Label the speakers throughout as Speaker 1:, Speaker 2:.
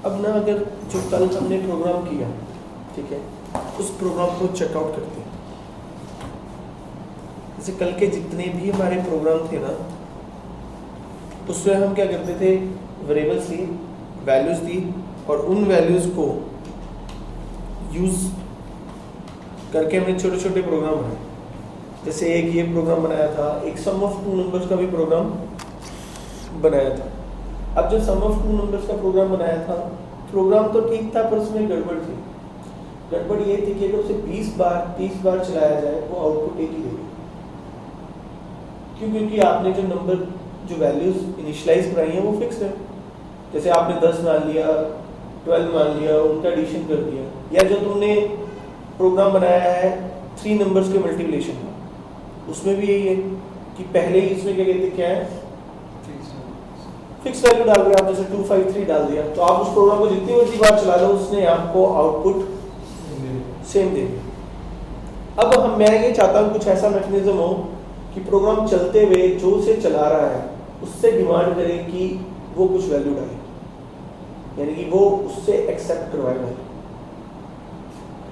Speaker 1: अब ना अगर जो कल हमने प्रोग्राम किया, ठीक है, उस प्रोग्राम को चेकआउट करते हैं। जैसे कल के जितने भी हमारे प्रोग्राम थे ना, उसमें हम क्या करते थे, वेरिएबल्स थी, वैल्यूज थी, और उन वैल्यूज को यूज करके हमने छोटे छोटे प्रोग्राम बनाए। जैसे एक ये प्रोग्राम बनाया था, एक सम ऑफ टू नंबर्स का भी प्रोग्राम बनाया था। अब जो सम ऑफ टू नंबर्स का प्रोग्राम बनाया था, प्रोग्राम तो ठीक था, पर उसमें गड़बड़ थी। गड़बड़ ये थी कि अगर उसे 20 बार 30 बार चलाया जाए वो आउटपुट एक ही देगी। क्यों? क्योंकि आपने जो नंबर, जो वैल्यूज इनिशियलाइज कराई है वो फिक्स है। जैसे आपने 10 मान लिया, 12 मान लिया, उनका एडिशन कर दिया, या जो तुमने प्रोग्राम बनाया है 3 नंबर्स के मल्टीप्लिकेशन का, उसमें भी यही है कि पहले ही इसमें क्या कहते, क्या है, फिक्स वैल्यू डाल दिया आप। जैसे 253 डाल दिया, तो आप उस प्रोग्राम को जितनी मर्जी बार चला लो, उसने आपको आउटपुट सेम देगा। अब मैं ये चाहता हूँ कुछ ऐसा मैकेनिज्म हो कि प्रोग्राम चलते हुए जो उसे चला रहा है उससे डिमांड करे कि वो कुछ वैल्यू डाले, यानी कि वो उससे एक्सेप्ट करवाएगा।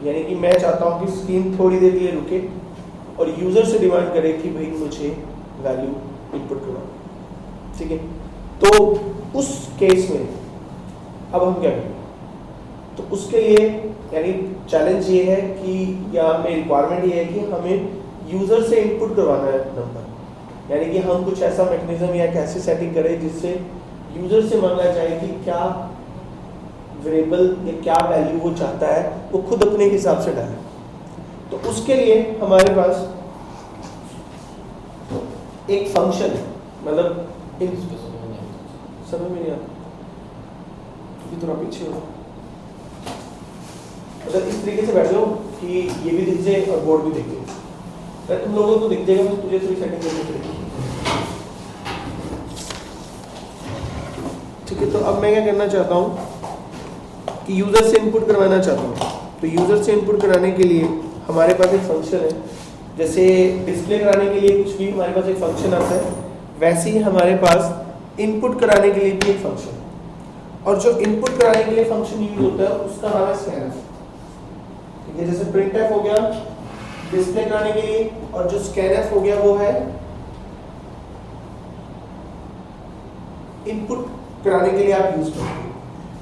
Speaker 1: यानी कि मैं चाहता हूँ कि स्क्रीन थोड़ी देर के लिए रुके और यूजर से डिमांड करे कि भाई मुझे वैल्यू इनपुट करवाओ, ठीक है। तो उस केस में अब हम क्या करें? तो उसके लिए यानी चैलेंज ये है कि, या हमें रिक्वायरमेंट ये है कि हमें यूजर से इनपुट करवाना है नंबर। यानी कि हम कुछ ऐसा मैकेनिज्म या कैसे सेटिंग करें जिससे यूजर से मांगा जाए कि क्या वेरिएबल या क्या वैल्यू वो चाहता है, वो खुद अपने हिसाब से डाले। तो उसके लिए हमारे पास एक फंक्शन है, मतलब समझ में नहीं आता, थोड़ा पीछे हो, मतलब इस तरीके से बैठ जाओ कि ये भी दिख जाए और बोर्ड भी दिख जाए। तुम लोगों को दिख जाएगा, तो तुझे थोड़ी सेटिंग करनी पड़ेगी, ठीक है। तो अब मैं क्या करना चाहता हूँ कि यूजर से इनपुट करवाना चाहता हूँ। तो यूजर से इनपुट कराने के लिए हमारे पास एक फंक्शन है। जैसे डिस्प्ले कराने के लिए कुछ भी हमारे पास एक फंक्शन आता है, वैसे ही हमारे पास इनपुट कराने के लिए भी एक फंक्शन, और जो इनपुट कराने के लिए फंक्शन यूज होता है उसका नाम है स्कैनफ, ठीक है। जैसे प्रिंटफ हो गया डिस्प्ले कराने के लिए, और जो स्कैनफ हो गया वो है इनपुट कराने के लिए आप यूज करते हैं।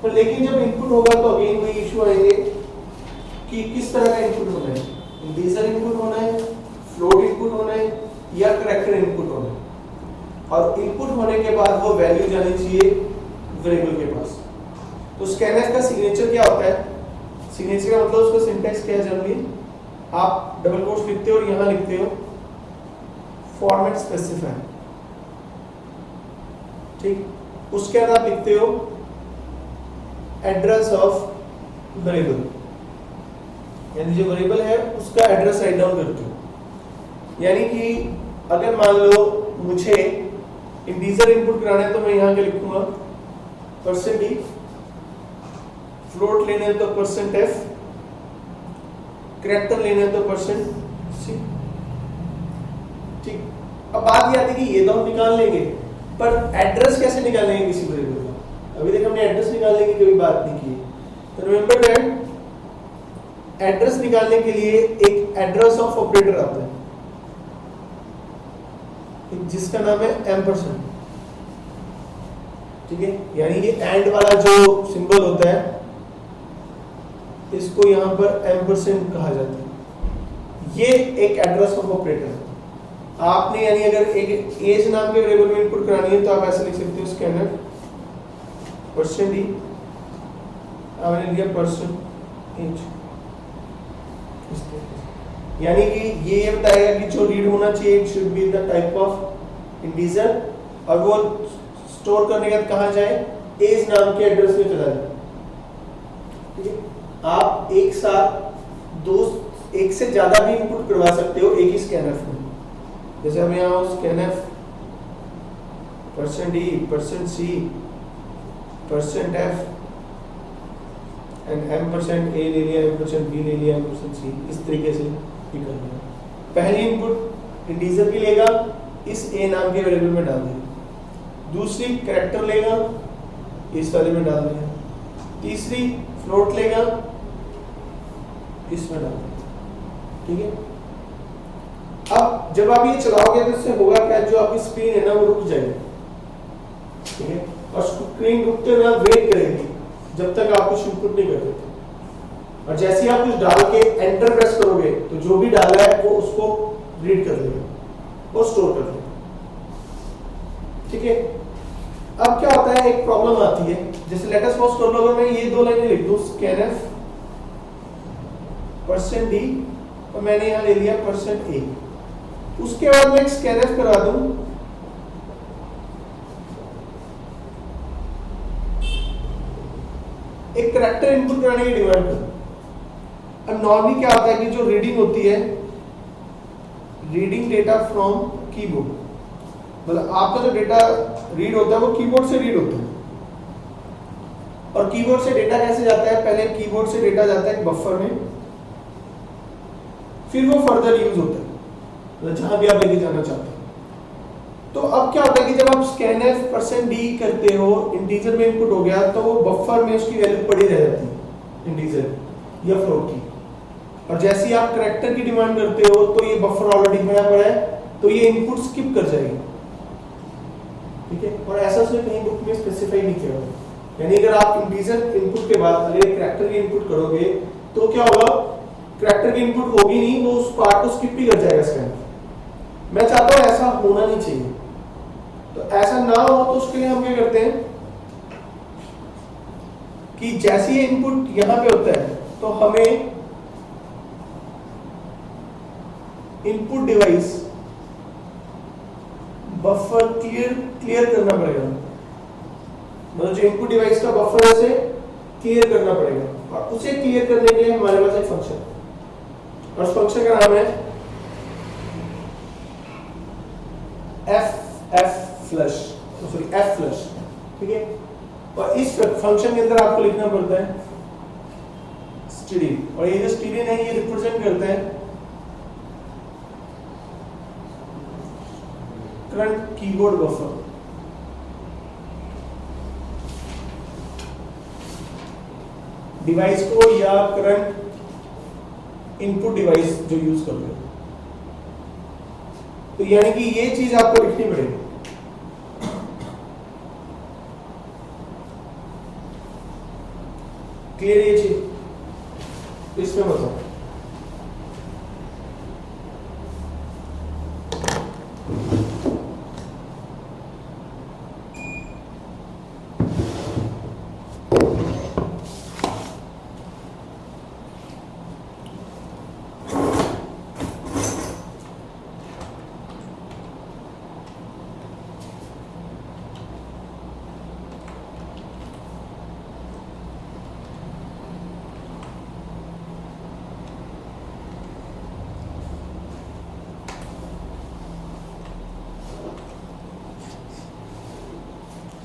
Speaker 1: पर लेकिन जब इनपुट होगा तो अगेन वही इशू आएंगे कि किस तरह का इनपुट होना है, इंटीजर इनपुट होना है, फ्लोट इनपुट होना है, या कैरेक्टर इनपुट होना है। और इनपुट होने के बाद वो वैल्यू जानी चाहिए वेरिएबल के पास। तो स्कैनफ का सिग्नेचर क्या होता है? सिग्नेचर का मतलब उसका सिंटैक्स क्या है? जनरली आप डबल कोट्स लिखते हो और यहाँ लिखते हो फॉर्मेट स्पेसिफायर, ठीक। उसके बाद आप लिखते हो एड्रेस ऑफ वेरिएबल, यानी जो वेरिएबल है उसका एड्रेस राइट डाउन करते हो। यानी कि अगर मान लो मुझे इंटीजर इनपुट कराना है तो मैं यहाँ के लिखूंगा %d, फ्लोट लेना है तो %f, कैरेक्टर लेना है तो %c, ठीक। अब बात ये आती है कि ये तो हम निकाल लेंगे, पर एड्रेस कैसे निकालेंगे किसी वेरिएबल का? अभी तक हमने एड्रेस निकालने की कोई बात नहीं की। तो रिमेंबर दैट एड्रेस निकालने के लिए एक एड्रेस ऑफ ऑपरेटर आता है जिसका नाम है एम्परसेंड, ठीक है। यानी ये एंड वाला जो सिंबल होता है इसको यहाँ पर एम्परसेंड कहा जाता है। ये एक एड्रेस ऑफ ऑपरेटर है। आपने यानी अगर एक एज नाम के वेरिएबल में इनपुट करानी है तो आप ऐसे लिख सकते हो स्कैनर %d, आपने लिया %age, यानी कि ये बताएगा कि जो रीड होना चाहिए it should be the type of integer, और वो स्टोर करने के बाद कहाँ जाए? एज नाम के एड्रेस में चला जाए, ठीक है। आप एक साथ एक से ज्यादा भी इनपुट करवा सकते हो एक ही स्कैनफ में। जैसे हम यहाँ scanf %d, %c, %f and %a ले लिया, %b ले लिया, %c, इस तरीके से भी कर लिया। पहली इनपुट इंटीजर की लेगा, इस a नाम के वेरिएबल में डाल देगा। दूसरी कैरेक्टर लेगा, इस वाले में डाल देगा। तीसरी फ्लोट लेगा, इसमें डाल, ठीक है। अब जब आप ये चलाओगे तो इससे होगा क्या, जो आपकी स्क्रीन है ना वो रुक जाएगी, ठीक है। और स्क्रीन रुकते हुए वेट करेगी जब तक आप कुछ इनपुट नहीं कर देते। और जैसे ही आप कुछ डाल के एंटर प्रेस करोगे तो जो भी डाला है वो उसको रीड कर लेगा और स्टोर कर लेगा, ठीक है। अब क्या होता है, एक प्रॉब्लम आती है, जैसे लेट अस सपोज कर लो अगर मैं ये दो लाइनें लिख दूं, scanf %d और मैंने यहां ले लिया %a, उसके बाद मैं scanf करा दूं एक करैक्टर इनपुट कराने की डिमांड करूं। अब नॉर्मली क्या होता है कि जो रीडिंग होती है, रीडिंग डेटा फ्रॉम कीबोर्ड, मतलब आपका जो डेटा रीड होता है वो कीबोर्ड से रीड होता है। और कीबोर्ड से डेटा कैसे जाता है, पहले कीबोर्ड से डेटा जाता है एक बफर में, फिर वो फर्दर यूज होता है, मतलब जहां भी आप लेके जाना चाहते हो। तो अब क्या होता है कि जब आप scanf %d करते हो, इंटीजर में इनपुट हो गया तो वो बफर में उसकी वैल्यू पड़ी रह जाती है, इंटीजर या फ्लोट की। और जैसे ही आप करैक्टर की डिमांड करते हो तो ये बफर ऑलरेडी भरा पड़ा है, तो ये इनपुट स्किप कर जाएगी, ठीक है। और ऐसा उसने कहीं बुक में स्पेसिफाई नहीं किया हुआ, यानी अगर आप इंटीजर इनपुट के बाद अगर करैक्टर की इनपुट करोगे तो क्या होगा, करैक्टर की इनपुट होगी नहीं, वो उस पार्ट को स्किप ही कर जाएगा स्कैन। मैं चाहता हूं ऐसा होना नहीं चाहिए, तो ऐसा ना हो तो उसके लिए हम क्या करते हैं कि जैसे ही इनपुट यहां पे होता है तो हमें इनपुट डिवाइस बफर क्लियर करना पड़ेगा, मतलब जो इनपुट डिवाइस का बफर है उसे क्लियर करना पड़ेगा। और उसे क्लियर करने के लिए हमारे पास एक फंक्शन, और उस फंक्शन का नाम है fflush, ठीक है। और इस फंक्शन के अंदर आपको लिखना पड़ता है stdin, और ये जो stdin है ये रिप्रेजेंट करता है करंट कीबोर्ड बफर। डिवाइस को या करंट इनपुट डिवाइस जो यूज कर रहे हो, तो यानी कि ये चीज आपको लिखनी पड़ेगी। क्लियर ये चीज, तो इसमें बताओ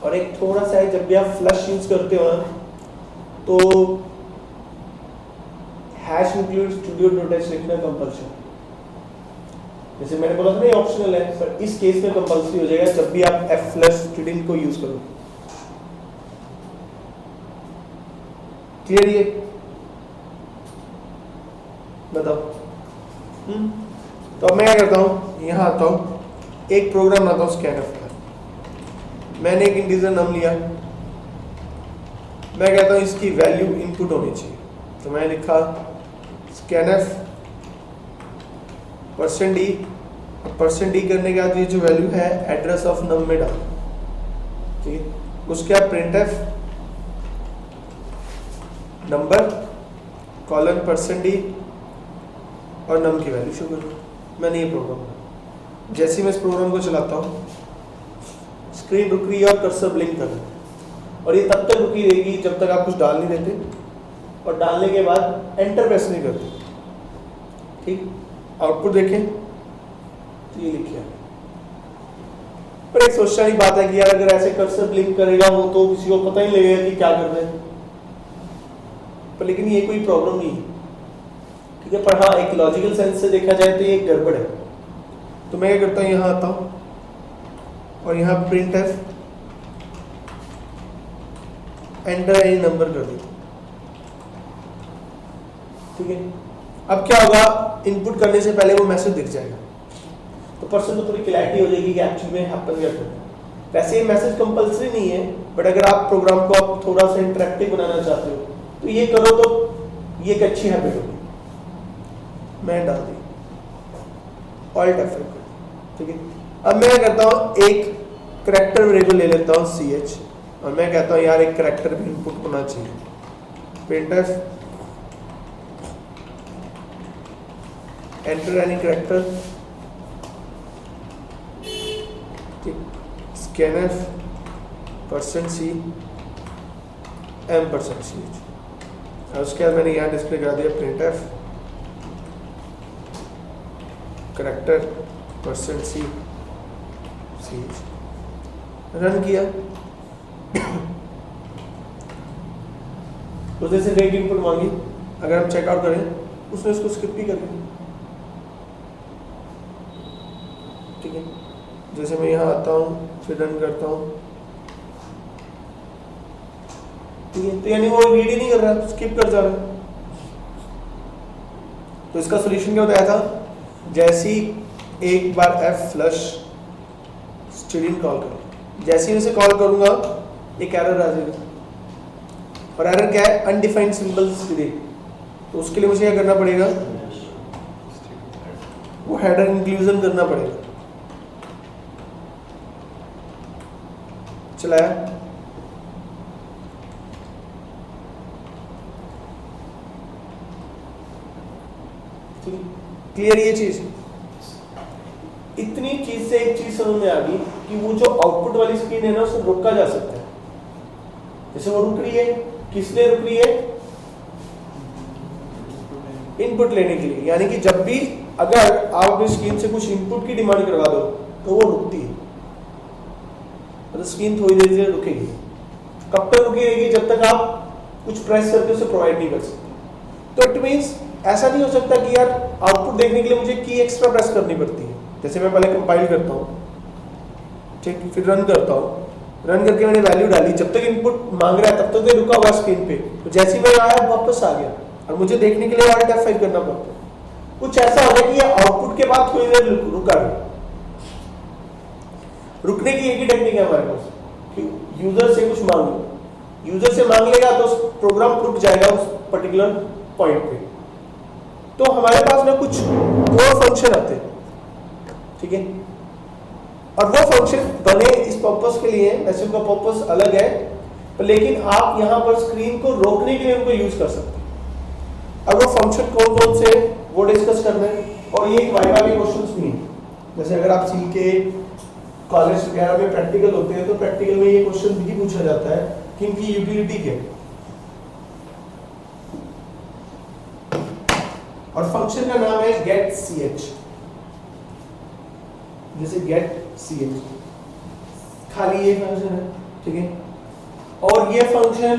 Speaker 1: और एक थोड़ा सा है, जब भी आप फ्लश यूज करते हो ना तो हैश इंक्लूड स्टूडियो डॉट लिखना कंपल्सरी। जैसे मैंने बोला था ना ये ऑप्शनल है, पर इस केस में कंपल्सरी हो जाएगा जब भी आप fflush को यूज करो। क्लियर ये बताओ। तो अब मैं क्या करता हूँ, यहाँ आता हूँ, एक प्रोग्राम आता हूँ scanf का। मैंने एक इंटीजर नम लिया, मैं कहता हूँ इसकी वैल्यू इनपुट होनी चाहिए, तो मैं लिखा scanf %d करने के बाद ये जो वैल्यू है एड्रेस ऑफ नम में डाल, ठीक है। उसके बाद printf नंबर कॉलन %d और नम की वैल्यू शो करो। मैंने ये प्रोग्राम, जैसे ही मैं इस प्रोग्राम को चलाता हूँ स्क्रीन रुक रही है और कर्सर ब्लिंक कर रहा है, और ये तब तक रुकी रहेगी जब तक आप कुछ डाल नहीं देते, और डालने के बाद एंटर प्रेस नहीं करते, ठीक। आउटपुट देखें तो ये लिखिए। पर एक सोचने वाली बात है कि यार अगर ऐसे कर्सर ब्लिंक करेगा वो तो किसी को पता ही लगेगा कि क्या कर रहे हैं, पर लेकिन ये कोई प्रॉब्लम नहीं है, ठीक है। पर हाँ एक लॉजिकल सेंस से देखा जाए तो ये गड़बड़ है। तो मैं क्या करता हूँ, यहाँ आता हूँ और यहाँ printf एंटर एनी नंबर कर देता हूँ, ठीक है। अब क्या होगा, इनपुट करने से पहले वो मैसेज दिख जाएगा, तो पर्सन को थोड़ी क्लैरिटी हो जाएगी कि एक्चुअली में हैपन क्या कर रहा है। वैसे ये मैसेज कंपलसरी नहीं है, बट अगर आप प्रोग्राम को आप थोड़ा सा इंटरेक्टिव बनाना चाहते हो तो ये करो, तो ये एक अच्छी हैबिट होगी। मैं डाल दी ऑल्ट F5, ठीक है। अब मैं करता हूँ एक करैक्टर वेरिएबल ले लेता हूँ ch, और मैं कहता हूँ यार एक करैक्टर भी इनपुट होना चाहिए, printf enter any character, scanf %c m%ch, और उसके बाद मैंने यहाँ डिस्प्ले करा दिया printf character %c ch, run किया। उसने से रेट इनपुट मांगी, अगर हम चेकआउट करें उसने इसको स्किप भी कर दिया, ठीक है। जैसे मैं यहाँ आता हूँ फिर रन करता हूँ, ठीक है, तो यानी वो रीड ही नहीं कर रहा, स्किप कर जा रहा है। तो इसका सोल्यूशन क्या बताया था, जैसे ही एक बार f फ्लश स्टूडेंट कॉल कर, जैसे ही इसे कॉल करूंगा एक एरर आ जाएगा, और एरर क्या है, अनडिफाइंड सिंबल स्टूडेंट। तो उसके लिए मुझे क्या करना पड़ेगा, वो हेडर इंक्लूजन करना पड़ेगा। चलाया, क्लियर ये चीज। इतनी चीज से एक चीज समझ में आ गई कि वो जो आउटपुट वाली स्क्रीन है ना, उसे रोका जा सकता है। जैसे वो रुक रही है, किस लिए रुक रही है, इनपुट लेने के लिए। यानी कि जब भी अगर आप अपनी स्क्रीन से कुछ इनपुट की डिमांड करवा दो तो वो रुकती है, मतलब स्क्रीन थोड़ी देर से रुकेगी। कब तक रुकी रहेगी, जब तक आप कुछ प्रेस करके उसे प्रोवाइड नहीं कर सकते। तो इट मींस ऐसा नहीं हो सकता कि यार आउटपुट देखने के लिए मुझे की एक्स्ट्रा प्रेस करनी पड़ती है। जैसे मैं पहले कंपाइल करता हूँ, ठीक, फिर रन करता हूँ, रन करके मैंने वैल्यू डाली, जब तक इनपुट मांग रहा है तब तक तो रुका हुआ स्क्रीन पे, तो जैसे ही मैं आया वापस आ गया, और मुझे देखने के लिए ऑल्ट F5 करना पड़ता है। कुछ ऐसा हो गया कि ये आउटपुट के बाद थोड़ी देर रुका है। रुकने की एक ही टेक्निक है हमारे पास कि यूजर से कुछ मांग लो, यूजर से मांग लेगा तो प्रोग्राम रुक जाएगा उस पर्टिकुलर पॉइंट पे। तो हमारे पास ना कुछ और फंक्शन आते हैं, ठीक है, और वो फंक्शन बने इस पर्पस के लिए, वैसे उनका पर्पस अलग है, लेकिन आप यहाँ पर स्क्रीन को रोकने के लिए उनको यूज कर सकते हैं। अब वो फंक्शन कौन कौन से वो डिस्कस करना है, और ये एक वाइवा के क्वेश्चंस भी हैं। जैसे अगर आप सी के कॉलेज वगैरह में प्रैक्टिकल होते हैं तो प्रैक्टिकल में ये क्वेश्चन भी पूछा जाता है कि इनकी यूटिलिटी क्या है। और फंक्शन का नाम है गेट ch, जैसे गेट ch, खाली ये फंक्शन है, ठीक है। और ये फंक्शन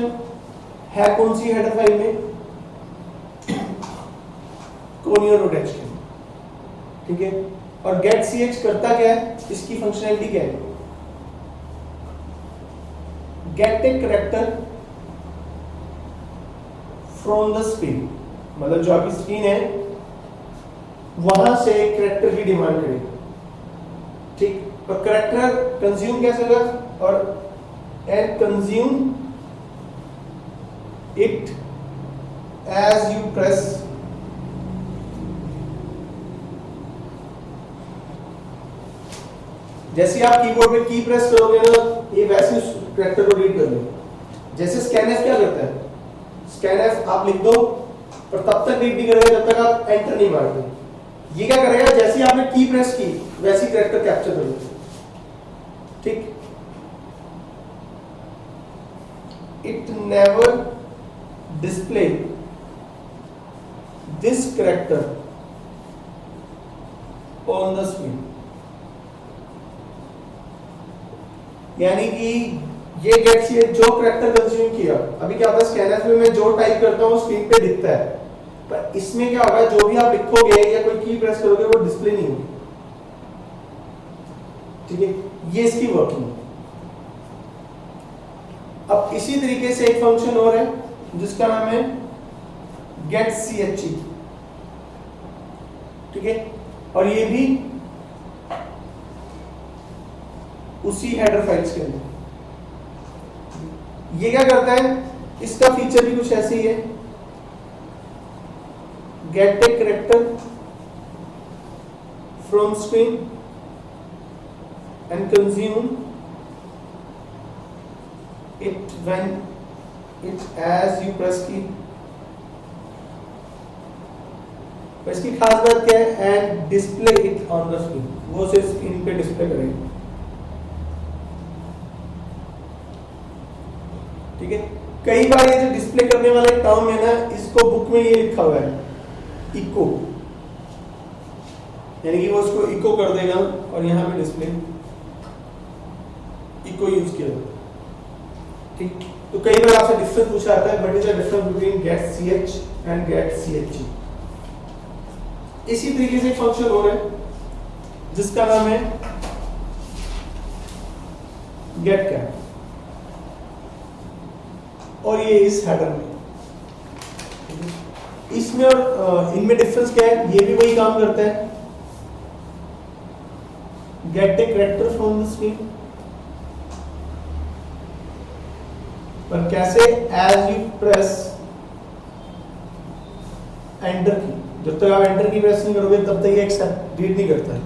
Speaker 1: है कौन सी हेडर फाइल में, कोनियर रोटेशन, ठीक है। और गेट ch करता क्या है, इसकी फंक्शनैलिटी क्या है, get a character from the screen, मतलब जो आपकी स्क्रीन है वहां से कैरेक्टर की डिमांड करेगी, ठीक। और कैरेक्टर कंज्यूम कैसे होगा, और and consume it as you press जैसे आप कीबोर्ड पे की प्रेस करोगे ना, ये वैसे उस कैरेक्टर को रीड कर लेगा। जैसे स्कैनएफ क्या करता है, स्कैनएफ आप लिख दो पर तब तक रीड नहीं करेगा जब तक आप एंटर नहीं मारते। ये क्या करेगा, जैसे ही आपने की प्रेस की वैसी कैरेक्टर कैप्चर कर लेगा, ठीक। It never display this character on the screen, यानी कि ये गेट ch जो कैरेक्टर कंज्यूम किया, अभी क्या होता है स्कैनएफ में मैं जो टाइप करता हूँ स्क्रीन पे दिखता है, पर इसमें क्या होगा, जो भी आप लिखोगे या कोई की प्रेस करोगे वो डिस्प्ले नहीं होगी, ठीक है। ये इसकी वर्किंग। अब इसी तरीके से एक फंक्शन और है जिसका नाम है गेट ch, ठीक है, और ये भी उसी हेडर फाइल्स के अंदर। ये क्या करता है, इसका फीचर भी कुछ ऐसे ही है, get a character from screen and consume it when it as you press key. इसकी खास बात क्या है, and display it on the screen, वो उसे स्क्रीन पे डिस्प्ले करेगा, ठीक है। कई बार ये जो डिस्प्ले करने वाला टर्म है ना, इसको बुक में ये लिखा हुआ है इको, यानी कि वो उसको इको कर देगा और यहाँ पे डिस्प्ले इको यूज किया जाता है, ठीक। तो कई बार आपसे डिफरेंस पूछा जाता है, what is the difference between get ch and get ch। इसी तरीके से एक फंक्शन और है जिसका नाम है गेट कैट, और ये इस हेडर में, इसमें और इनमें डिफरेंस क्या है, ये भी वही काम करता है, get a character from the screen, पर कैसे, एज यू प्रेस एंटर की, जब तक आप एंटर की प्रेस नहीं करोगे तब तक ये एक्सेप्ट रीड नहीं करता है,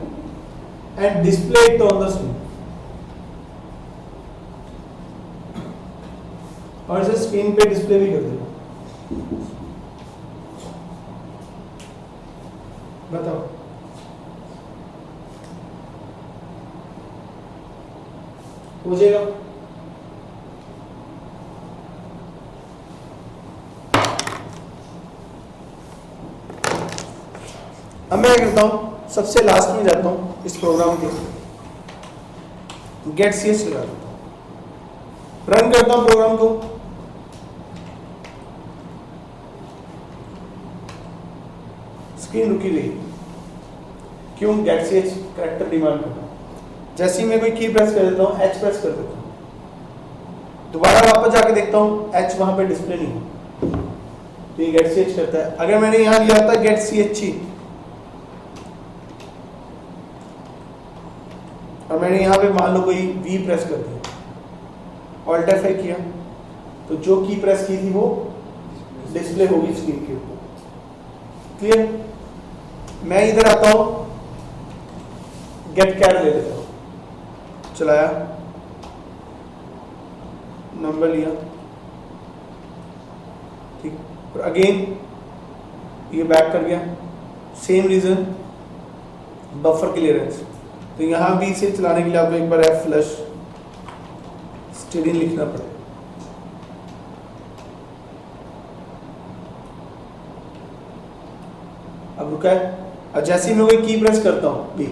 Speaker 1: and display it on the screen, और इसे स्क्रीन पे डिस्प्ले भी कर देगा। बताओ, हो जाएगा? अब मैं क्या करता हूं, सबसे लास्ट में जाता हूं इस प्रोग्राम के, गेट ch लगा देता हूं, रन करता हूं प्रोग्राम को, स्क्रीन रुकी गई, क्यों, गेट ch कैरेक्टर डिमांड करता हूं। जैसे ही मैं कोई की प्रेस कर देता हूं, h प्रेस कर देता हूं, दोबारा वापस जाके देखता हूं h वहां पे डिस्प्ले नहीं है, तो ये गेट ch करता है। अगर मैंने यहां लिया था गेट ch और मैंने यहाँ पे मान लो कोई V प्रेस कर दिया, ऑल्ट F5 किया, तो जो की प्रेस की थी वो डिस्प्ले होगी स्क्रीन के ऊपर, क्लियर। मैं इधर आता हूँ, गेट कैर ले लेता हूँ, चलाया, नंबर लिया, ठीक, और अगेन ये बैक कर गया, सेम रीजन, बफर क्लियरेंस, तो यहाँ भी इसे चलाने के लिए आपको एक बार F फ्लश स्टेडियन लिखना पड़ेगा। अब रुका है, और जैसे ही मैं कोई की प्रेस करता हूँ भी,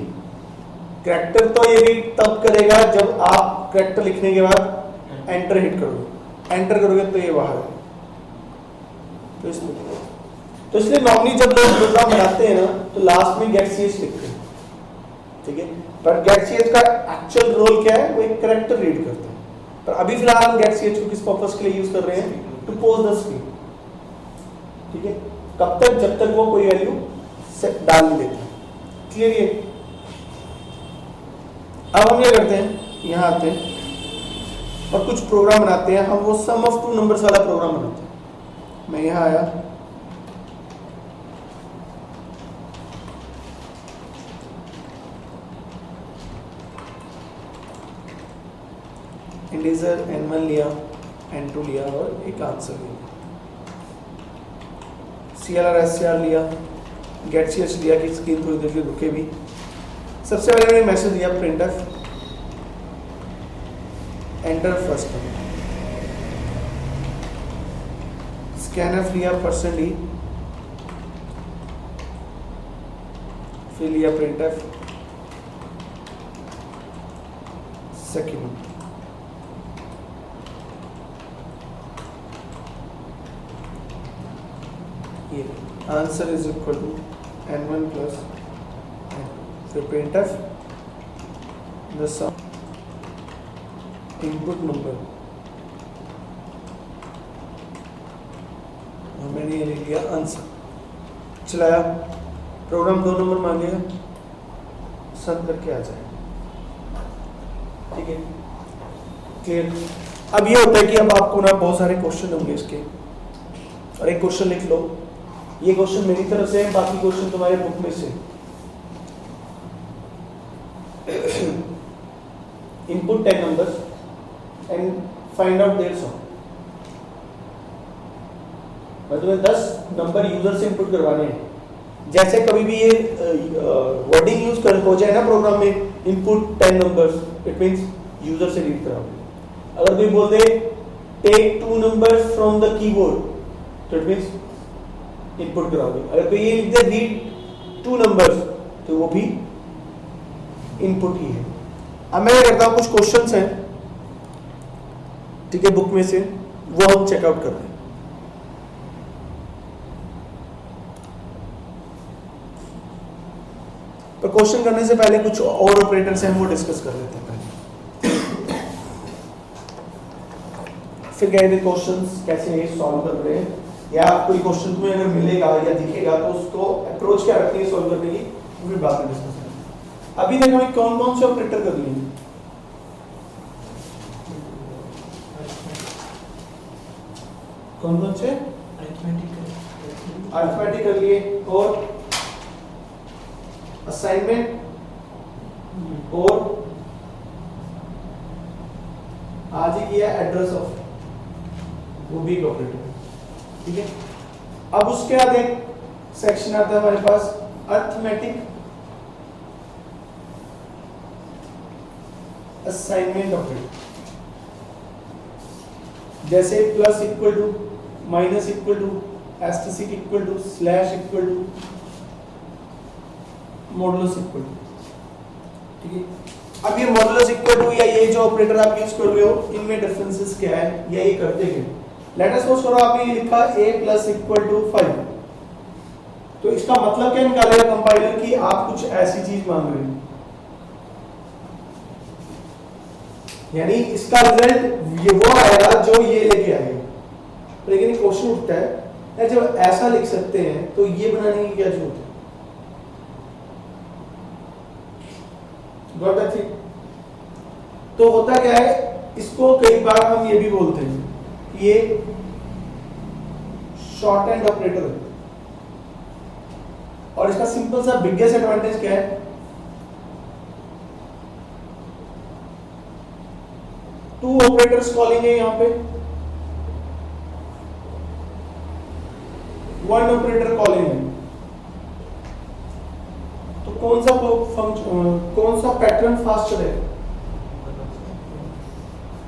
Speaker 1: कैरेक्टर तो ये भी तब करेगा जब आप कैरेक्टर लिखने के बाद एंटर हिट करोगे, एंटर करोगे तो ये बाहर है, तो इसलिए नॉर्मली जब लोग प्रोग्राम बनाते हैं ना, तो लास्ट में गेट ch लिखते हैं, ठीक है, पर गेट ch का एक्चुअल रोल क्या है, वो एक कैरेक्टर रीड करता है, पर अभी फिलहाल हम गेट ch को किस पर्पस के लिए यूज कर रहे हैं, टू पोज द स्क्रीन, ठीक है, कब तक, जब तक वो कोई वैल्यू डाल नहीं देता, क्लियर ये। अब हम क्या करते हैं, यहाँ आते हैं और कुछ प्रोग्राम बनाते हैं, हम वो सम ऑफ टू नंबर्स वाला प्रोग्राम बनाते हैं। मैं यहाँ आया, इंटीजर n1 लिया, n2 लिया और एक आंसर लिया, CLR SCR लिया, गेट ch लिया कि स्क्रीन थोड़ी देर के रुके भी। सबसे पहले मैंने मैसेज दिया printf एंटर फर्स्ट, scanf लिया %e, फिर लिया printf सेकेंड, ये answer is equal to n1 plus n2, फिर printf the sum input number मैंने ये ले लिया आंसर, चलाया, प्रोग्राम 2 नंबर मांगेगा, सब करके आ जाए, ठीक है, क्लियर। अब ये होता है कि अब आपको ना बहुत सारे क्वेश्चन होंगे इसके, और एक क्वेश्चन लिख लो, ये क्वेश्चन मेरी तरफ से है, बाकी क्वेश्चन तुम्हारे बुक में से। Input 10 numbers and find out their sum. मैं तुम्हें 10 नंबर यूजर से इनपुट करवाने हैं। जैसे कभी भी ये वर्डिंग यूज कर हो जाए ना प्रोग्राम में, input 10 numbers, it means user से रीड कराओगे। अगर कोई बोल दे take 2 numbers from the keyboard, तो इट मींस इनपुट कराओगे। अगर कोई ये लिख दे रीड 2 नंबर्स, तो वो भी इनपुट ही है। अब मैं करता हूं, कुछ क्वेश्चंस हैं, ठीक है, बुक में से, वो हम चेकआउट कर रहे हैं। पर क्वेश्चन करने से पहले कुछ और ऑपरेटर्स हैं, वो डिस्कस कर लेते हैं पहले, फिर कहेंगे क्वेश्चंस कैसे सॉल्व कर रहे हैं, या कोई क्वेश्चन तुम्हें अगर मिलेगा या दिखेगा तो उसको अप्रोच क्या रखनी है सॉल्व करने की, वो फिर बाद में डिस्कस करेंगे। अभी देखो हमें कौन कौन से ऑपरेटर कर लिए, कौन कौन से, अरिथमेटिक कर लिए, और असाइनमेंट, और आज ही किया एड्रेस ऑफ, वो भी एक ऑपरेटर, ठीक है। अब उसके बाद एक सेक्शन आता है हमारे पास अरिथमेटिक असाइनमेंट ऑपरेटर, जैसे plus equal to, minus equal to, asterisk equal to, slash equal to, modulus equal to, ठीक है। अब ये मॉडुलस इक्वल टू या ये जो ऑपरेटर आप यूज कर रहे हो, इनमें डिफरेंसेस क्या है या ये करते हैं? लेट अस सपोज करो आपने ये लिखा a प्लस इक्वल टू 5, तो इसका मतलब क्या निकालेगा कंपाइलर कि आप कुछ ऐसी चीज मांग रहे हैं, यानी इसका रिजल्ट ये वो आएगा जो ये लेके आएगा। लेकिन एक क्वेश्चन उठता है, जब ऐसा लिख सकते हैं तो ये बनाने की क्या जरूरत है? Got that thing? तो होता क्या है, इसको कई बार हम ये भी बोलते हैं कि ये शॉर्ट हैंड ऑपरेटर है, और इसका सिंपल सा बिगेस्ट एडवांटेज क्या है, टू ऑपरेटर्स कॉलिंग है यहाँ पे, वन ऑपरेटर कॉलिंग है, तो कौन सा पैटर्न फास्ट चलेगा?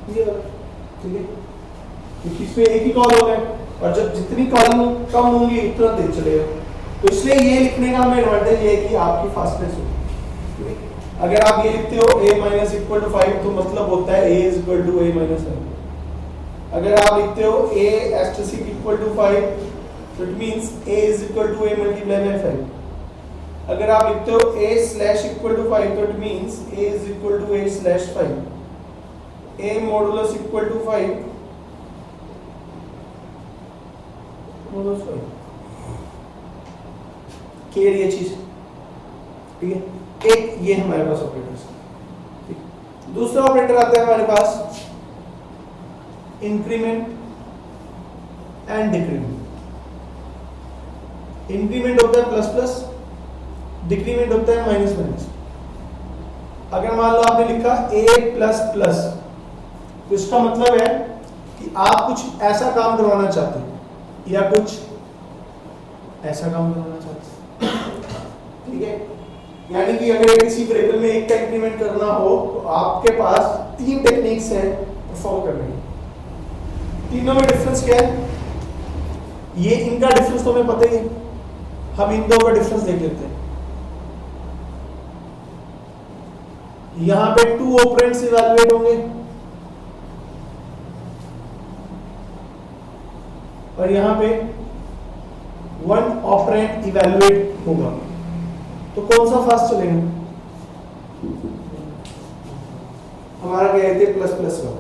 Speaker 1: ये वाला, ठीक है, क्योंकि इसमें एक ही कॉल होगा, और जब जितनी कॉलिंग कम होंगी उतना तेज चलेगा। तो इसलिए ये लिखने का हमें एडवांटेज ये है कि आपकी फास्टनेस होगी। अगर आप ये लिखते हो a माइनस इक्वल टू 5, तो मतलब होता है a is equal to a minus 5। अगर आप लिखते हो a एस्टेरिस्क इक्वल टू 5, तो it means a is equal to a multiply by 5। अगर आप लिखते हो a स्लैश इक्वल टू 5, तो it means a is equal to a slash 5। a modulus equal to 5 modulus 5, clear ये चीज, ठीक है। एक ये हमारे पास ऑपरेटर्स, ठीक। दूसरा ऑपरेटर आता है हमारे पास इंक्रीमेंट एंड डिक्रीमेंट। इंक्रीमेंट होता है प्लस प्लस, डिक्रीमेंट होता है माइनस माइनस। अगर मान लो आपने लिखा a प्लस प्लस, तो इसका मतलब है कि आप कुछ ऐसा काम करवाना चाहते हैं या कुछ ऐसा काम करवाना चाहते हैं, ठीक है। यानी कि अगर किसी वेरिएबल में एक का इंक्रीमेंट करना हो, तो आपके पास 3 टेक्निक्स हैं परफॉर्म करने की। तीनों में डिफरेंस क्या है? ये इनका डिफरेंस तो हमें पता ही है, हम इन दो का डिफरेंस देख लेते हैं। यहां पे 2 ऑपरेंड्स इवैल्यूएट होंगे, और यहां पे 1 ऑपरेंड इवैल्यूएट होगा। तो कौन सा फास्ट चलेगा? हमारा क्या है, प्लस प्लस का,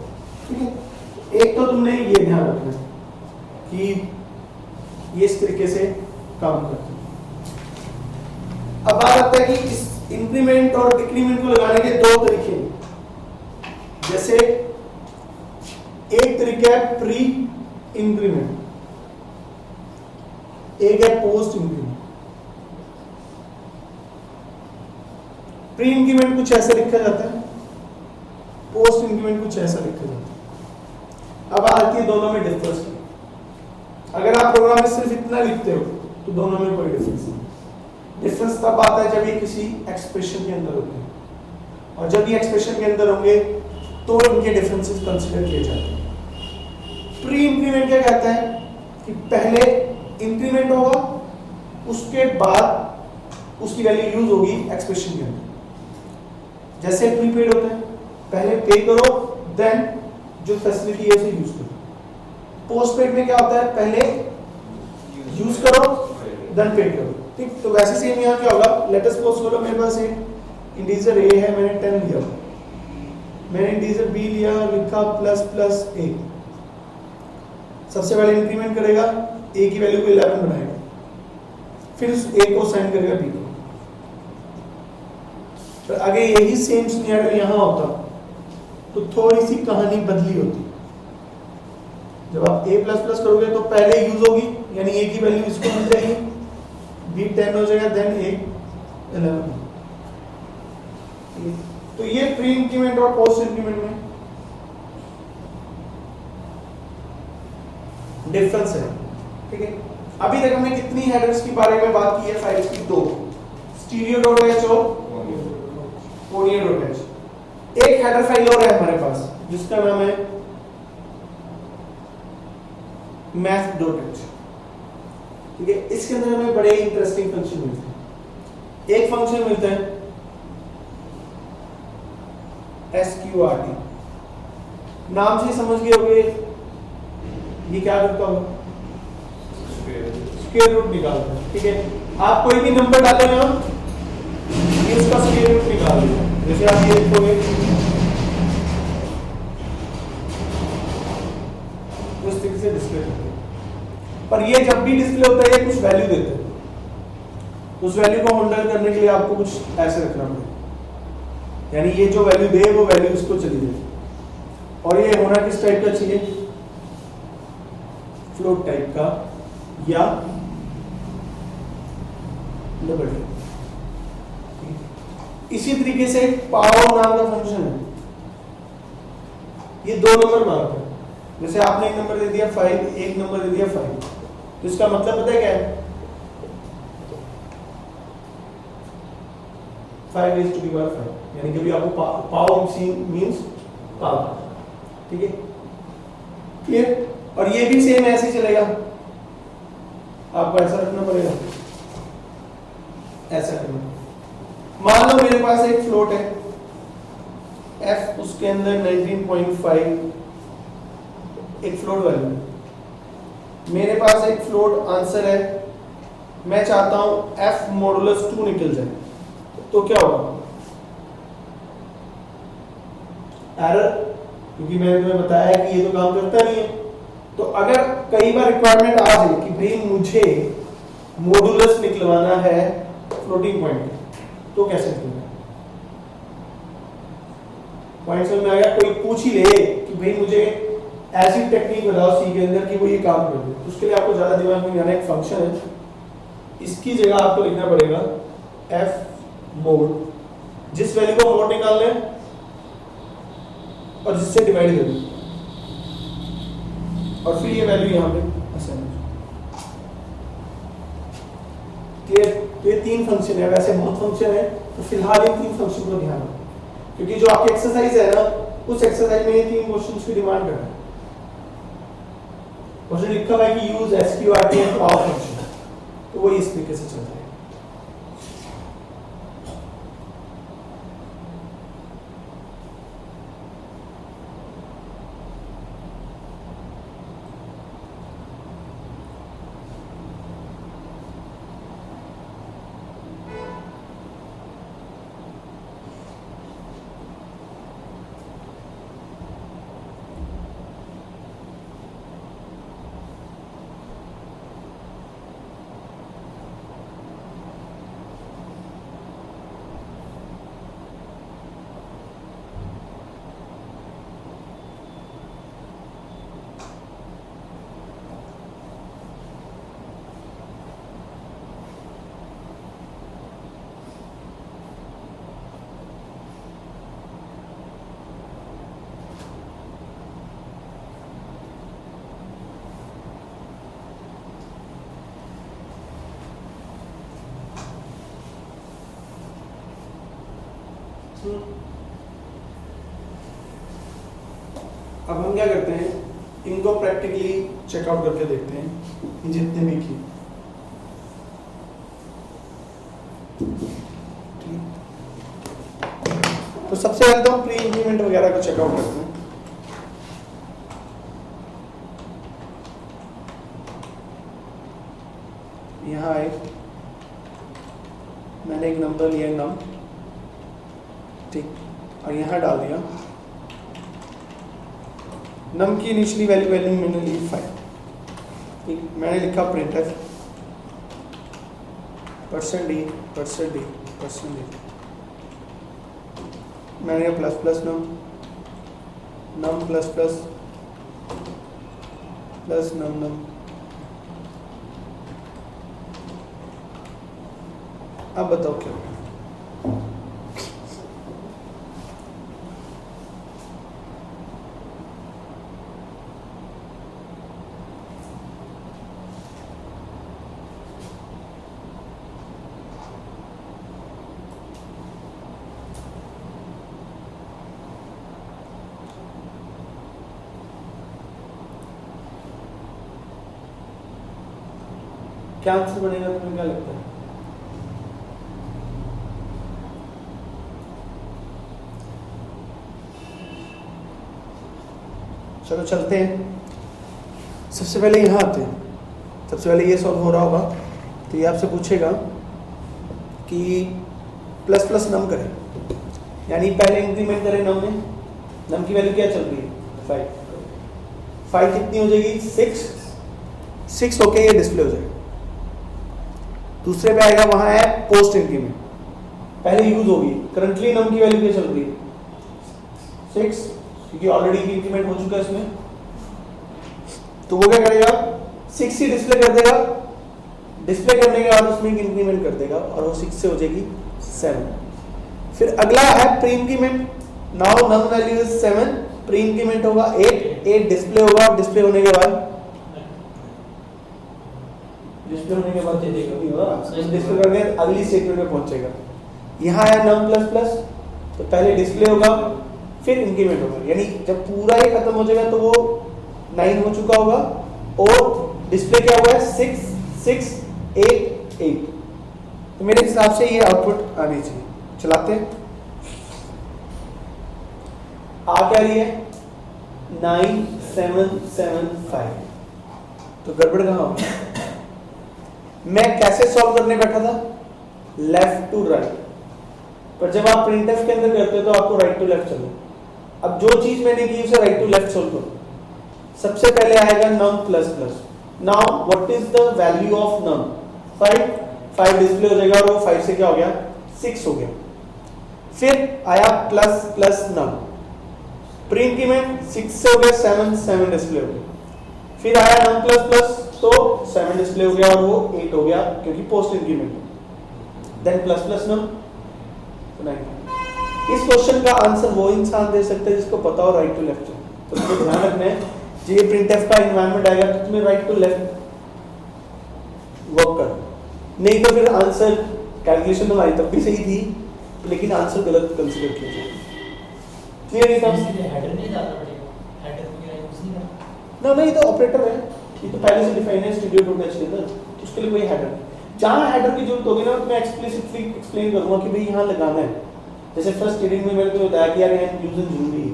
Speaker 1: ठीक है। एक तो तुमने ये ध्यान रखना कि ये इस तरीके से काम करते हैं। अब बात आता है कि इस इंक्रीमेंट और डिक्रीमेंट को लगाने के दो तरीके हैं। जैसे एक तरीका है प्री इंक्रीमेंट, एक है पोस्ट इंक्रीमेंट। प्री इंक्रीमेंट कुछ ऐसा लिखा जाता है, पोस्ट इंक्रीमेंट कुछ ऐसा लिखा जाता है। अब आती है दोनों में डिफरेंस। अगर आप प्रोग्राम में सिर्फ इतना लिखते हो तो दोनों में कोई डिफरेंस नहीं। डिफरेंस तब आता है जब ये किसी एक्सप्रेशन के अंदर होते हैं, और जब ये एक्सप्रेशन के अंदर होंगे तो इनके डिफरेंसेस कंसीडर किए जाते हैं। प्री इंक्रीमेंट क्या कहता है कि पहले इंक्रीमेंट होगा, उसके बाद उसकी वैल्यू यूज होगी एक्सप्रेशन के अंदर। जैसे प्रीपेड होता है, पहले पे करो देन जो फैसिलिटी है उसे यूज करो। पोस्टपेड में क्या होता है, पहले यूज करो देन पे करो। ठीक, तो वैसे सेम यहाँ क्या होगा, लेट अस सपोज करो मेरे पास एक इंटीजर a है, मैंने 10 लिया, मैंने इंटीजर b लिया, लिखा प्लस प्लस a। सबसे पहले इंक्रीमेंट करेगा, a की वैल्यू को 11 बनाएगा, फिर उस a को साइन करेगा b को। तो अगर यही सेम सिनेरियो यहाँ होता तो थोड़ी सी कहानी बदली होती। जब आप a प्लस प्लस करोगे तो पहले यूज होगी, यानी a की वैल्यू इसको मिल जाएगी, b 10 हो जाएगा, देन a 11। तो ये प्री इंक्रीमेंट और पोस्ट इंक्रीमेंट में डिफरेंस है। ठीक है, अभी तक हमने कितनी हेडर्स के बारे में बात की है, फाइल्स की दो, stereo.h और audio.h। एक हेडर फाइल और है हमारे पास जिसका नाम है math.h। ठीक है, इसके अंदर हमें बड़े इंटरेस्टिंग फंक्शन मिलते हैं। एक फंक्शन मिलता है sqrt, नाम से समझ गए होंगे ये क्या करता होगा, स्क्वायर रूट निकालता है। ठीक है, आप कोई भी नंबर डालें ना, ये उसका स्क्वायर रूट निकाल देगा। जैसे आप ये लिखोगे उस तरीके से डिस्प्ले करते हैं, पर ये जब भी डिस्प्ले होता है ये कुछ वैल्यू देता है, उस वैल्यू को हैंडल करने के लिए आपको कुछ ऐसे रखना पड़ेगा, यानी ये जो वैल्यू दे वो वैल्यू इसको चली जाए। और ये होना किस टाइप का चाहिए, फ्लोट टाइप का या डबल टाइप। इसी तरीके से पावर नाम का फंक्शन है, ये दो नंबर मांगता है। जैसे आपने एक नंबर दे दिया 5, एक नंबर दे दिया 5, तो इसका मतलब पता है क्या है, 5 raised to the power 5, यानी कि भी आपको पावर मींस पावर। ठीक है, क्लियर। और ये भी सेम ऐसे ही चलेगा, आपको ऐसा रखना पड़ेगा, ऐसा करना। मान लो मेरे पास एक फ्लोट है f, उसके अंदर 19.5 एक फ्लोट वैल्यू, मेरे पास एक फ्लोट आंसर है, मैं चाहता हूं f मॉडुलस 2 निकल जाए, तो क्या होगा, एरर, क्योंकि मैंने तुम्हें बताया कि ये तो काम करता नहीं है। तो अगर कई बार रिक्वायरमेंट आ जाए कि भाई मुझे मॉडुलस निकलवाना है फ्लोटिंग पॉइंट, तो कैसे निकलेगा, पॉइंट समझ में आएगा। कोई पूछ ही ले कि भाई मुझे ऐसी टेक्निक बताओ सी के अंदर कि वो ये काम कर दे, तो उसके लिए आपको ज्यादा दिमाग में जाना, एक फंक्शन है, इसकी जगह आपको लिखना पड़ेगा f मोड, जिस वैल्यू को मोड निकालना है और जिससे डिवाइड कर दें, और फिर ये वैल्यू यहाँ पे असाइन। क्लियर। तो ये तीन फंक्शन है, वैसे बहुत फंक्शन है, तो फिलहाल इन तीन फंक्शन को ध्यान रखो, क्योंकि जो आपकी एक्सरसाइज है ना, उस एक्सरसाइज में ये तीन क्वेश्चंस की डिमांड कर रहा है। क्वेश्चन लिखा हुआ है कि use sqrt and power function, तो वो इस तरीके से चल रहा है।
Speaker 2: अब हम क्या करते हैं, इनको प्रैक्टिकली चेकआउट करके देखते हैं, जितने भी की। तो सबसे पहले तो हम प्री इंक्रीमेंट वगैरह को चेकआउट करते हैं। यहाँ आए, मैंने एक नंबर लिया नम, ठीक, और यहाँ डाल दिया नम की इनिशियली वैल्यू मैंने ली 5, ठीक, मैंने लिखा प्रिंटफ %d मैंने plus plus num plus plus num अब बताओ क्या होगा? क्या आंसर बनेगा, तुम्हें क्या लगता है? चलो चलते हैं, सबसे पहले यहाँ आते हैं। सबसे पहले ये सॉल्व हो रहा होगा तो ये आपसे पूछेगा कि प्लस प्लस नम करें, यानी पहले इंक्रीमेंट करें नम में। नम की वैल्यू क्या चल रही है? 5 कितनी हो जाएगी? 6 होके ये डिस्प्ले हो जाएगा। दूसरे पे आएगा, वहां है पोस्ट इंक्रीमेंट, पहले यूज होगी। करंटली नम की वैल्यू क्या चल रही है? 6, क्योंकि ऑलरेडी इंक्रीमेंट हो चुका है इसमें। तो वो क्या करेगा? 6 ही डिस्प्ले कर देगा, डिस्प्ले करने के बाद उसमें इंक्रीमेंट कर देगा और वो 6 से हो जाएगी 7। फिर अगला है pre increment. Now num value is 7, pre increment होगा 8 डिस्प्ले होगा, डिस्प्ले होने के बाद दे देगा, डिस्प्ले करके अगली स्टेटमेंट में पहुंचेगा। यहाँ है नम प्लस प्लस, तो पहले डिस्प्ले होगा फिर इंक्रीमेंट होगा, यानी जब पूरा ये खत्म हो जाएगा तो वो 9 हो चुका होगा और डिस्प्ले क्या हुआ है? 6 6 8 8। तो मेरे हिसाब से ये आउटपुट आनी चाहिए। चलाते हैं, आ क्या रही है? 9775। तो गड़बड़ कहाँ होगी? मैं कैसे सॉल्व करने बैठा था? लेफ्ट टू राइट, पर जब आप प्रिंटफ के अंदर करते हो तो आपको राइट टू लेफ्ट चलो। अब जो चीज मैंने की उसे राइट टू लेफ्ट सोल्व करो। सबसे पहले आएगा num plus plus. Now what is the value of num? 5 display हो जाएगा और वो 5 से क्या हो गया? 6 हो गया। फिर आया plus plus num, pre increment 6 से हो गया 7 डिस्प्ले हो गया। फिर आया नम प्लस प्लस, तो 7 डिस्प्ले हो गया और वो 8 हो गया क्योंकि post increment. Then plus plus num, तो 9। इस क्वेश्चन का आंसर वो इंसान दे सकता है जिसको पता हो राइट टू लेफ्ट। तो तुम्हें ध्यान रखना है, जब ये प्रिंटफ का एनवायरनमेंट आएगा तो तुम्हें राइट टू लेफ्ट वर्क कर, नहीं तो फिर आंसर कैलकुलेशन हमारी तब भी सही थी लेकिन आंसर गलत कंसीडर किया जाएगा। क्लियर है? तब
Speaker 3: हेडर नहीं डालना पड़ेगा, हेडर वगैरह यूज नहीं करना।
Speaker 2: ना नहीं, तो ऑपरेटर है, ये तो पहले से डिफाइन है स्टूडियो डॉट एच के अंदर, उसके लिए कोई हेडर। जहां हेडर की जरूरत होगी ना तो मैं एक्सप्लिसिटली एक्सप्लेन करूंगा कि भाई यहाँ लगाना है। जैसे फर्स्ट रीडिंग में मैंने तो बताया कि यार यहाँ यूजन जरूरी है।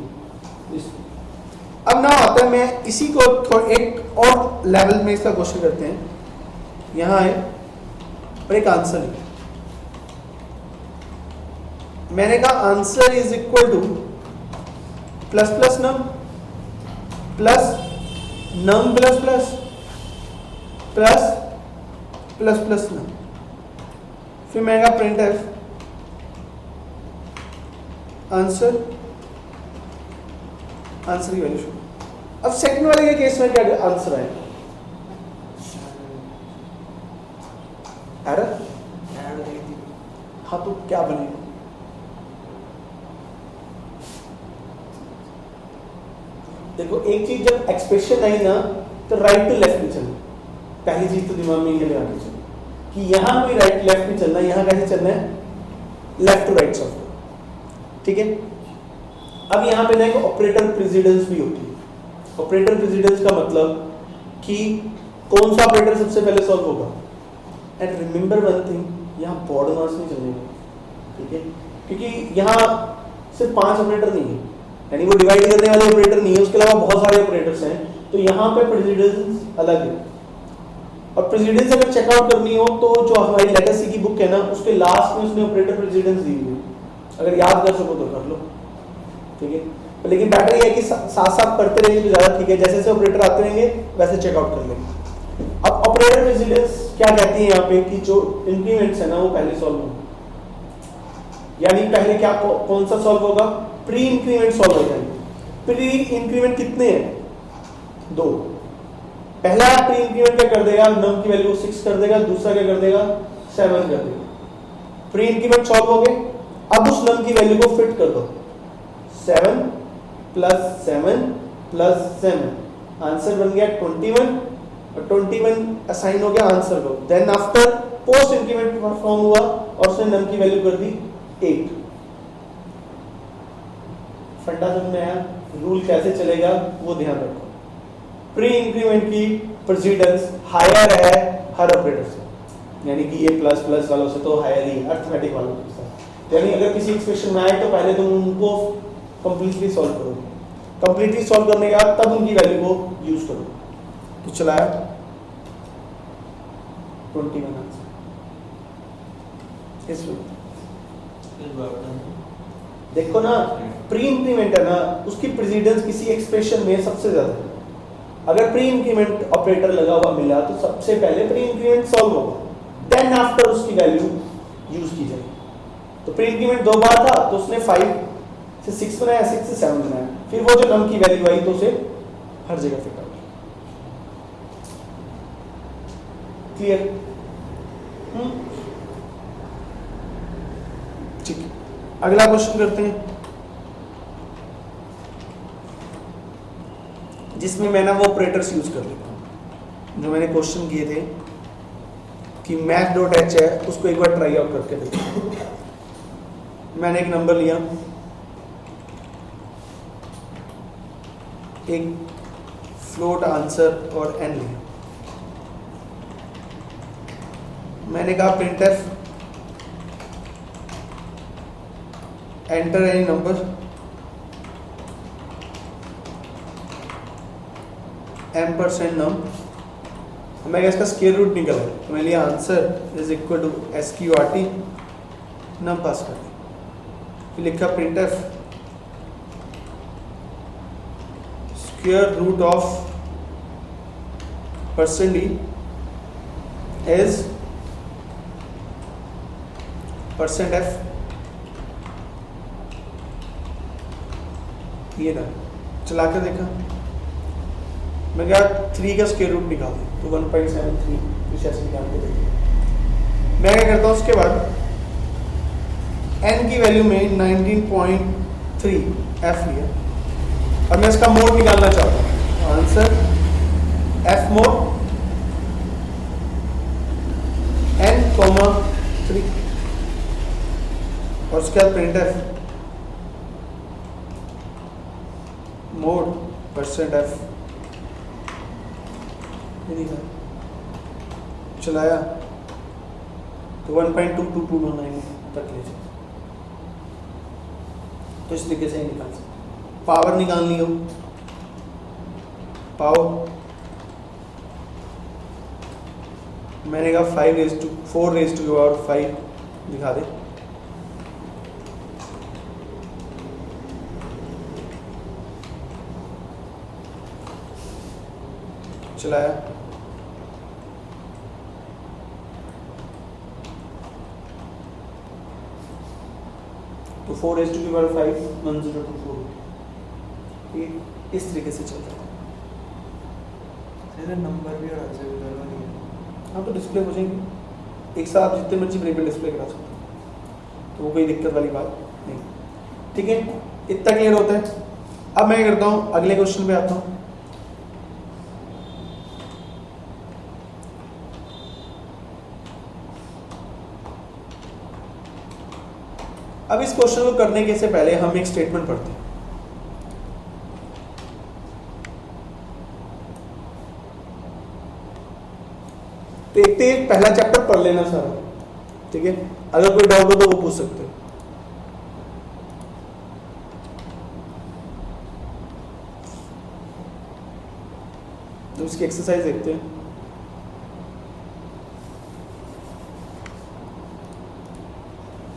Speaker 2: अब ना आता है, मैं इसी को थोड़ा एक और लेवल में इसका क्वेश्चन करते हैं। यहाँ है और एक आंसर है। मैंने कहा answer is equal to plus plus num plus num plus plus plus plus plus num. फिर मैंने कहा प्रिंट एफ आंसर की वैल्यू शो। अब सेकंड वाले के केस में क्या आंसर आएगा? एरर। हाँ, तो क्या बनेगा? देखो, एक चीज जब एक्सप्रेशन आई ना तो राइट टू लेफ्ट में चलना। पहली चीज तो दिमाग में ये लगानी चाहिए कि यहां भी राइट लेफ्ट में चलना है। यहां कैसे चलना है? Left to right soft. ठीक है। अब यहाँ पे ना एक ऑपरेटर प्रेसिडेंस भी होती है। ऑपरेटर प्रेसिडेंस का मतलब कि कौन सा ऑपरेटर सबसे पहले सॉल्व होगा। एंड रिमेंबर वन थिंग, यहाँ बॉर्ड मास नहीं चलने वाला, ठीक है, क्योंकि यहाँ सिर्फ 5 ऑपरेटर नहीं है, यानी वो डिवाइड करने वाले ऑपरेटर नहीं है, उसके अलावा बहुत सारे ऑपरेटर्स हैं, तो यहाँ पे प्रेसिडेंस अलग है। और प्रेसिडेंस अगर चेकआउट करनी हो तो जो हमारी लेगेसी की बुक है ना, उसके लास्ट में उसने ऑपरेटर प्रेसिडेंस दी हुई है, अगर याद कर सको तो कर लो, ठीक है। लेकिन बेटर ये है कि साथ साथ पढ़ते रहेंगे तो ज़्यादा ठीक है, जैसे जैसे ऑपरेटर आते रहेंगे वैसे चेकआउट कर लेंगे। अब ऑपरेटर प्रेसिडेंस क्या कहती है यहाँ पे कि जो इंक्रीमेंट्स है ना वो पहले सॉल्व होगा, यानी पहले क्या कौन सा सॉल्व होगा, प्री इंक्रीमेंट सॉल्व हो जाएंगे। प्री इंक्रीमेंट कितने हैं, 2। पहला प्री इंक्रीमेंट क्या कर देगा, नम की वैल्यू 6 कर देगा, दूसरा क्या कर देगा 7 कर देगा। प्री इंक्रीमेंट सॉल्व हो गए, अब उस नम की वैल्यू को फिट कर दो, 7 + 7 + 7, आंसर बन गया 21, और 21 असाइन हो गया आंसर को। Then after post increment perform हुआ और उसने नम की वैल्यू कर दी 8। फंडा समझ में आया, रूल कैसे चलेगा वो ध्यान रखो। प्री इंक्रीमेंट की प्रेसिडेंस हायर है हर ऑपरेटर से, यानी कि ये प्लस प्लस वालों से तो हायर ही, अर्थमेटिक वालों के साथ। यानी अगर किसी एक्सप्रेशन में आए तो पहले तुम उनको कंप्लीटली सॉल्व करो, कंप्लीटली सॉल्व करने के बाद तब उनकी वैल्यू को यूज करो। तो चलाया 21 आंसर। देखो ना, प्री इंक्रीमेंट है ना, उसकी प्रेसिडेंस किसी एक्सप्रेशन में सबसे ज्यादा है। अगर प्री इंक्रीमेंट ऑपरेटर लगा हुआ मिला तो सबसे पहले प्री इंक्रीमेंट सॉल्व होगा, देन आफ्टर उसकी वैल्यू यूज की जाएगी। तो प्री इंक्रीमेंट 2 बार था तो उसने 5 से 6 बनाया, 6 से 7 बनाया, फिर वो जो नम की वैल्यू आई तो उसे हर जगह फिट आउट। क्लियर? ठीक है, अगला क्वेश्चन करते हैं, जिसमें मैं ना वो ऑपरेटर्स यूज कर लेता हूँ जो मैंने क्वेश्चन किए थे कि math.h है, उसको एक बार ट्राई आउट करके देखो। मैंने एक नंबर लिया, एक फ्लोट आंसर और n लिया। मैंने कहा printf enter any number m%num, हमें इसका स्क्वायर रूट निकला है, तो मैंने लिया answer is equal to sqrt, num pass कर दिया। फिर लिखा printf square root of %d is %f, ये ना चला के देखा, मैं क्या 3 का स्क्वायर रूट निकाल तो 1.73, कुछ ऐसे निकाल के देखिए। मैं क्या करता हूँ उसके बाद n की वैल्यू में 19.3 f लिया, और मैं इसका मोड निकालना चाहता हूँ, आंसर f मोड n, 3, और उसके बाद printf मोड %f, चलाया तो 1.2229 तक ले जाए। तो इस तरीके से ही निकाल सकते। पावर निकालनी हो, पावर मैंने कहा 4⁵ दिखा दे, चलाया तो 4⁵5 1024, इस तरीके से चलता है।
Speaker 1: नंबर भी और आंसर भी दोनों नहीं है।
Speaker 2: हाँ, तो डिस्प्ले हो जाएंगे एक साथ, जितने मर्जी वेरिएबल डिस्प्ले करा सकते हो, तो वो कोई दिक्कत वाली बात नहीं। ठीक है, इतना क्लियर होता है। अब मैं करता हूँ अगले क्वेश्चन पे आता हूँ। अब इस क्वेश्चन को करने के से पहले हम एक स्टेटमेंट पढ़ते हैं। तो एक तो एक पहला चैप्टर पढ़ लेना सारा, ठीक है। अगर कोई डाउट हो तो वो पूछ सकते हो। तो इसकी एक्सरसाइज देखते हैं।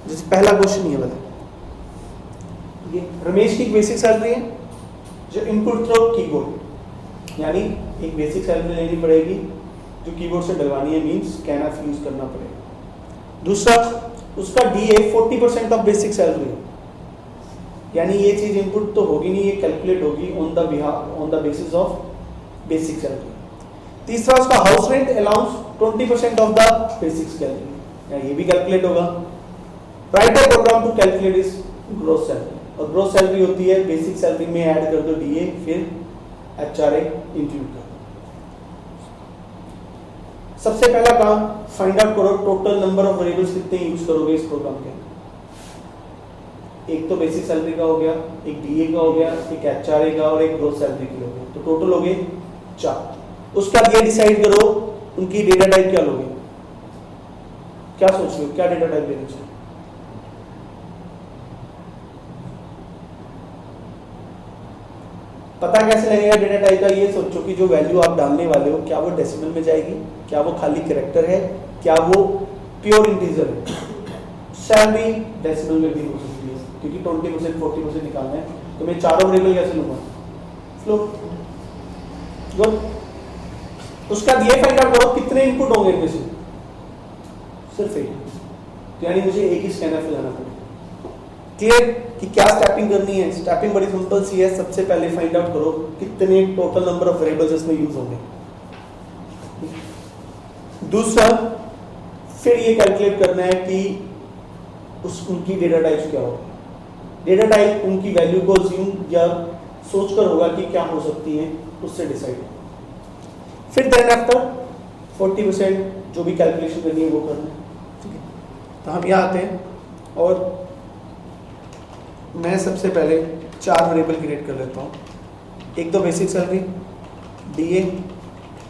Speaker 2: जैसे पहला क्वेश्चन ये वाला, ये रमेश की बेसिक सैलरी है जो इनपुट थ्रू कीबोर्ड, यानी एक बेसिक सैलरी लेनी पड़ेगी जो कीबोर्ड से डलवानी है, मींस स्कैनफ यूज करना पड़ेगा। दूसरा, उसका डीए 40% ऑफ बेसिक सैलरी है, यानी ये चीज इनपुट तो होगी नहीं, ये कैलकुलेट होगी on the basis of basic salary. तीसरा, उसका house rent allowance 20% of the basic salary, ये भी कैलकुलेट होगा। Write a program to calculate is gross salary, और ग्रॉस सैलरी होती है बेसिक सैलरी में ऐड कर दो डीए, फिर एचआरए इंक्लूड कर दो। सबसे पहला काम फाइंड आउट करो टोटल नंबर ऑफ वेरिएबल्स कितने यूज करोगे इस प्रोग्राम के। एक तो बेसिक सैलरी का हो गया, एक डीए का हो गया, एक एचआरए का और एक ग्रॉस सैलरी की हो गया, तो टोटल हो गए 4। उसका ये डिसाइड करो उनकी डेटा टाइप क्या लोगे, क्या सोच रहे हो, क्या डेटा टाइप लेना चाहिए। पता कैसे लगेगा डेटा टाइप का, ये सोचो कि जो वैल्यू आप डालने वाले हो क्या वो डेसिमल में जाएगी, क्या वो खाली कैरेक्टर है, क्या वो प्योर इंटीजर है। सैलरी डेसिमल में भी हो सकती है, क्योंकि 20% 40% निकालना है, तो मैं चारों वेरिएबल कैसे लूंगा, फ्लोट। गुड। उसका ये फाइंड आउट करो कितने इनपुट होंगे इनमें से, सिर्फ एक, तो यानी मुझे एक ही स्कैनर लाना पड़ेगा। क्लियर कि क्या स्टेपिंग करनी है। स्टेपिंग बड़ी सिंपल सी है, सबसे पहले फाइंड आउट करो कितने टोटल नंबर ऑफ वेरिएबल्स इसमें यूज होंगे। दूसरा, फिर ये कैलकुलेट करना है कि उनकी डेटा टाइप्स क्या होगी। डेटा टाइप उनकी वैल्यू को अज्यूम या सोचकर होगा कि क्या हो सकती है, उससे डिसाइड। फिर देन आफ्टर 40% जो भी कैलकुलेशन करनी है वो करना है, ठीक है। तो हम यहाँ आते हैं और मैं सबसे पहले 4 वेरिएबल क्रिएट कर लेता हूँ। एक तो basic salary, DA,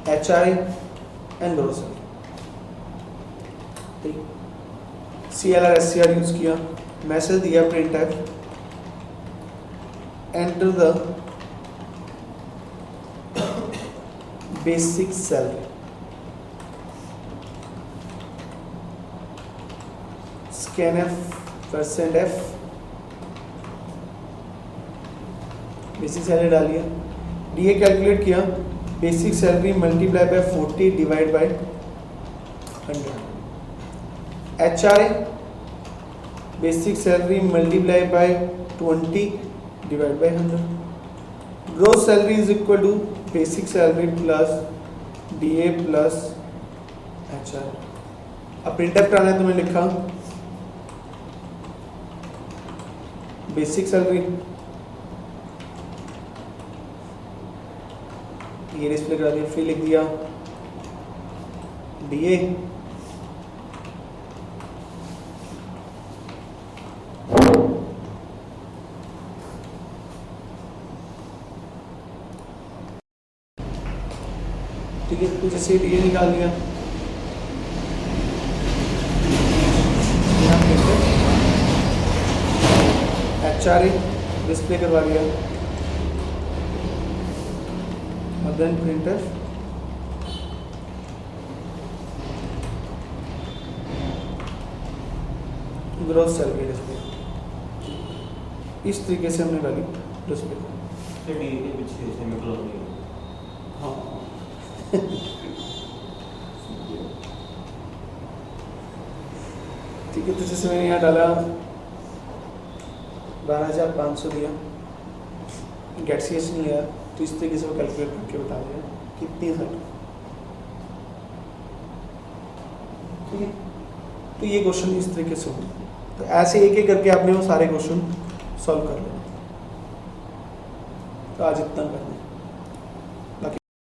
Speaker 2: HRA and gross salary, ठीक। CLR SCR यूज किया, मैसेज दिया printf enter the basic salary, scanf %f basic salary डालिए, डीए कैलकुलेट किया, basic salary multiply by 40 divide by 100, HRA basic salary multiply by 20 divide by 100, gross salary is equal to basic salary plus DA plus HRA. अब printf कराना है तो मैं लिखा basic salary, ये display करा दिया, फिर लिख दिया डीए ठीक है। तो जैसे डीए निकाल लिया, एचआरए डिस्प्ले करवा दिया और then printf gross salary display. इस तरीके से हमने वैल्यू डिस्प्ले
Speaker 4: फिर डी के पीछे सेमीकोलन नहीं है।
Speaker 2: हाँ ठीक है। तो जैसे मैंने यहाँ डाला 12,500 दिया, गेट CS नहीं लिया, तो इस तरीके से वो कैलकुलेट करके बता दिया कितनी है, ठीक है। तो ये क्वेश्चन इस तरीके से हो, तो ऐसे एक एक करके आपने वो सारे क्वेश्चन सॉल्व कर लेना। तो आज इतना करना है।